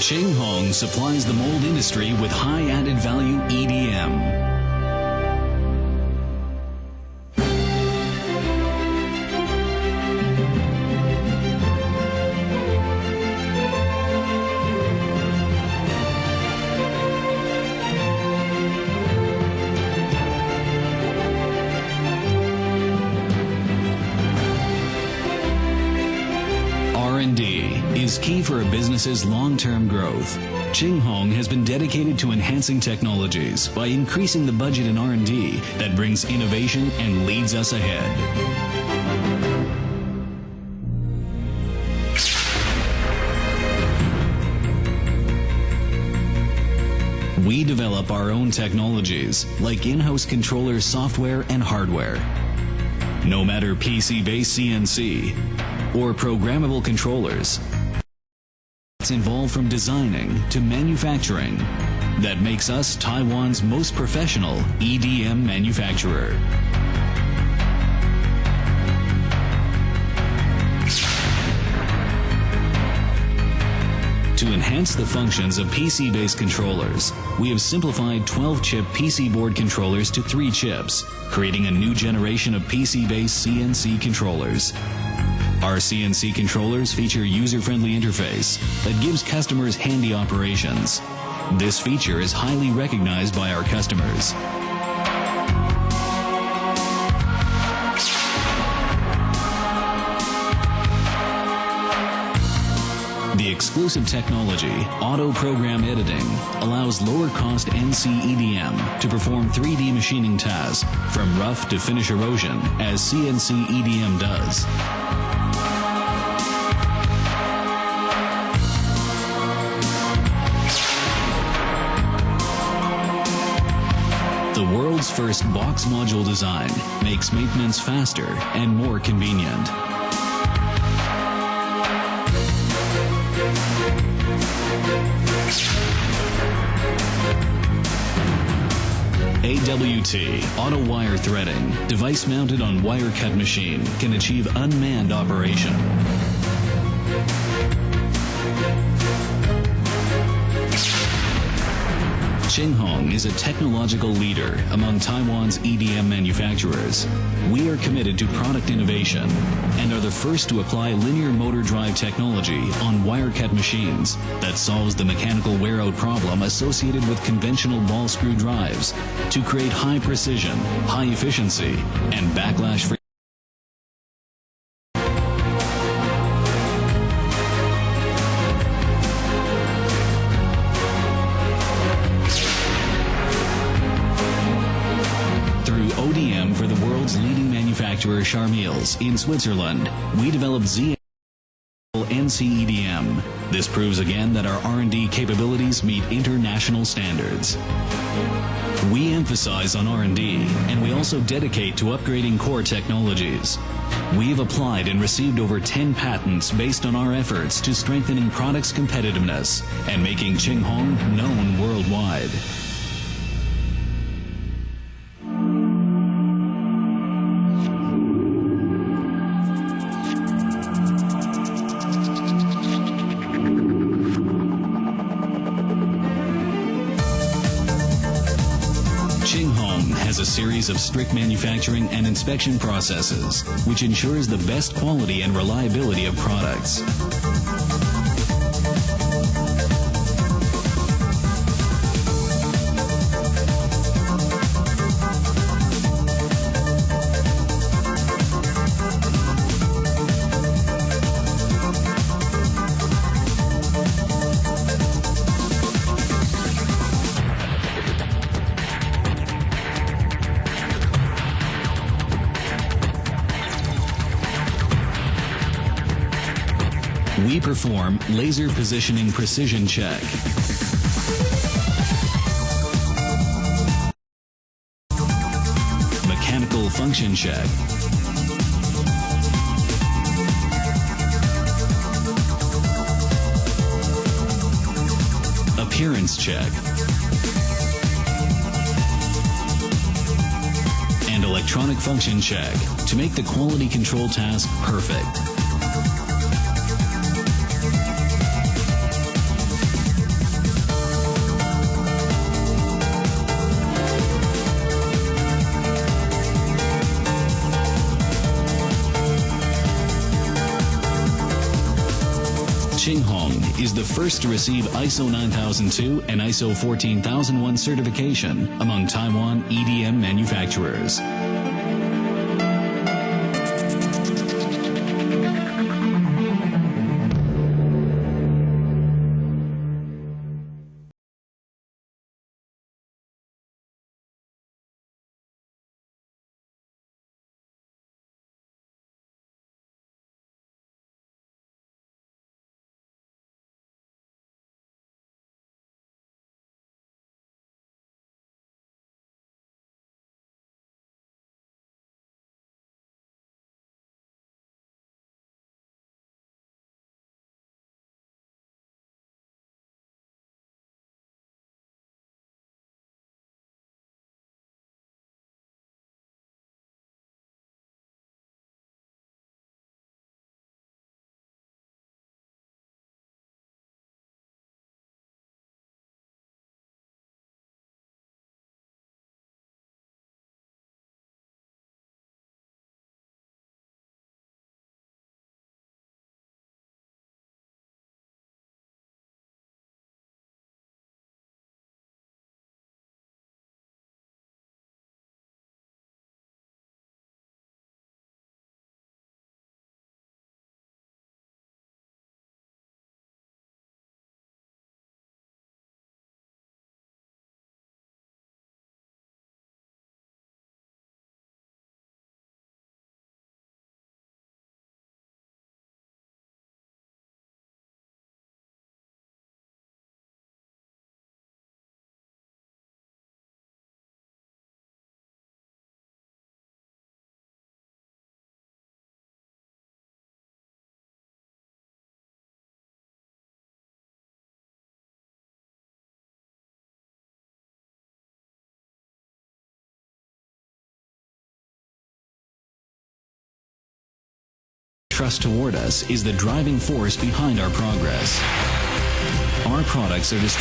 Ching Hong supplies the mold industry with high added value EDM. R&D is key for a business's long-term growth. Ching Hong has been dedicated to enhancing technologies by increasing the budget in R&D that brings innovation and leads us ahead. We develop our own technologies, like in-house controller software and hardware. No matter PC-based CNC or programmable controllers, it's involved from designing to manufacturing that makes us Taiwan's most professional EDM manufacturer. To enhance the functions of PC-based controllers, we have simplified 12-chip PC board controllers to 3 chips, creating a new generation of PC-based CNC controllers. Our CNC controllers feature user-friendly interface that gives customers handy operations. This feature is highly recognized by our customers. The exclusive technology, Auto Program Editing, allows lower-cost NC EDM to perform 3D machining tasks from rough to finish erosion as CNC EDM does. The world's first box module design makes maintenance faster and more convenient. AWT, auto wire threading, device mounted on wire cut machine, can achieve unmanned operation. Ching Hong is a technological leader among Taiwan's EDM manufacturers. We are committed to product innovation and are the first to apply linear motor drive technology on wire cut machines that solves the mechanical wear-out problem associated with conventional ball screw drives to create high precision, high efficiency, and backlash-free. ODM for the world's leading manufacturer Charmeil's in Switzerland, we developed NC EDM. This proves again that our R&D capabilities meet international standards. We emphasize on R&D, and we also dedicate to upgrading core technologies. We have applied and received over 10 patents based on our efforts to strengthening products' competitiveness and making Ching Hong known worldwide. Ching Hong has a series of strict manufacturing and inspection processes, which ensures the best quality and reliability of products. We perform laser positioning precision check, mechanical function check, appearance check, and electronic function check to make the quality control task perfect. Xinghong is the first to receive ISO 9002 and ISO 14001 certification among Taiwan EDM manufacturers. Trust toward us is the driving force behind our progress. Our products are distributed